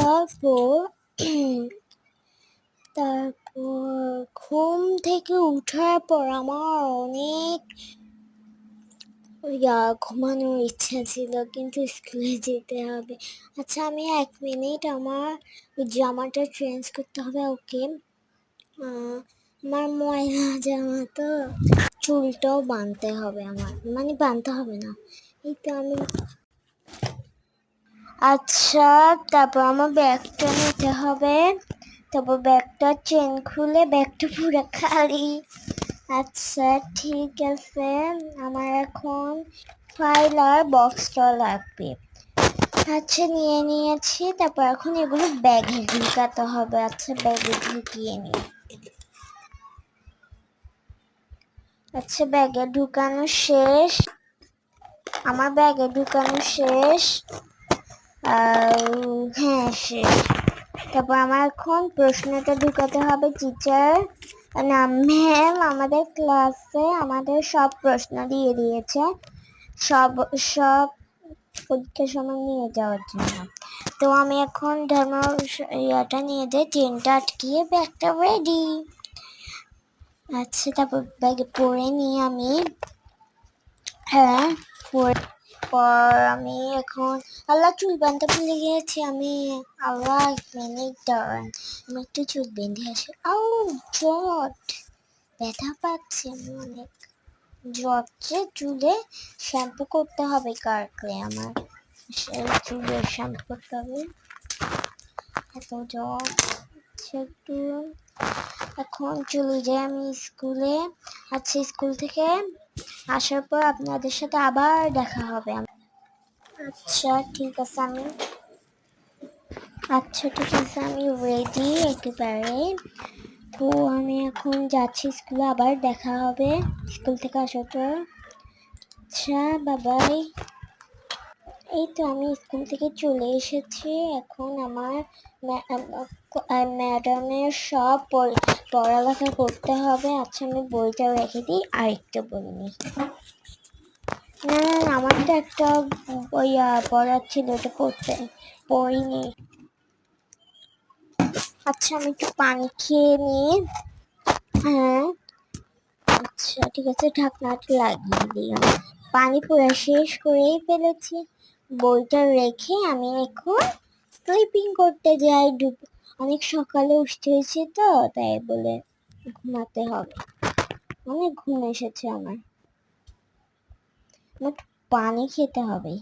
তারপর ঘুম থেকে উঠার পর আমার অনেক ঘুমানোর ইচ্ছা ছিল, কিন্তু স্কুলে যেতে হবে। আচ্ছা, আমি 1 মিনিট, আমার জামাটা চেঞ্জ করতে হবে। ওকে, আমার ময়লা জামা তো, চুলটাও বাঁধতে হবে আমার, মানে বাঁধতে হবে না, এই তো আমি। আচ্ছা, তারপর আমার ব্যাগটা নিতে হবে। তারপর ব্যাগটা চেন খুলে ব্যাগটা পুরো খালি। আচ্ছা ঠিক আছে, আমার এখন ফাইল আর বক্সটা লাগবে। আচ্ছা নিয়ে নিয়েছি। তারপর এখন এগুলো ব্যাগে ঢুকাতে হবে। আচ্ছা ব্যাগে ঢুকিয়ে নিই। আচ্ছা ব্যাগে ঢুকানো শেষ, আমার ব্যাগে ঢুকানো শেষ। হ্যাঁ শেষ। তারপর আমার এখন প্রশ্নটা ঢুকাতে হবে। টিচার না ম্যাম আমাদের ক্লাসে আমাদের সব প্রশ্ন দিয়ে দিয়েছে, সব পরীক্ষার সময় নিয়ে যাওয়ার জন্য। তো আমি এখন ধর্ম ইয়াটা নিয়ে যাই, চেনটা আটকিয়ে ব্যাগটা রেডি। আচ্ছা তারপর ব্যাগে পরে নিয়ে আমি পর আমি এখন আল্লাহ চুল বাঁধতে ভুলে গিয়েছি আমি। আল্লাহ 1 মিনিট দাঁড়ান, আমি একটু চুল বেঁধে আসি। জট, ব্যথা পাচ্ছি আমি অনেক। জটে চুলে শ্যাম্পু করতে হবে, কাটলে আমার চুলে শ্যাম্পু করতে হবে। এত জট একটু। এখন চলে যাই আমি স্কুলে। আচ্ছা স্কুল থেকে আসার পর আপনাদের সাথে আবার দেখা হবে। আচ্ছা ঠিক আছে, আমি রেডি একেবারে। তো আমি এখন যাচ্ছি স্কুলে, আবার দেখা হবে স্কুল থেকে আসার পর। আচ্ছা বাবাই। এই তো আমি স্কুল থেকে চলে এসেছি। এখন আমার ম্যাডামের সব পড়ালেখা করতে হবে। আচ্ছা আমি বইটা রেখে দিই, আরেকটা বই নিই। না আমার তো একটা পড়ার ছিল, ওটা পড়িনি। আচ্ছা আমি একটু পানি খেয়ে নিই। হ্যাঁ আচ্ছা ঠিক আছে, ঢাকনাটা লাগিয়ে দিলাম। পানি পুরো শেষ করেই ফেলেছি। বইটা রেখে আমি এখন স্লিপিং করতে যাই। অনেক সকালে উঠতে হয়েছে তো, তাই বলে ঘুমাতে হবে। অনেক ঘুম এসেছে আমার পানি খেতে হবে।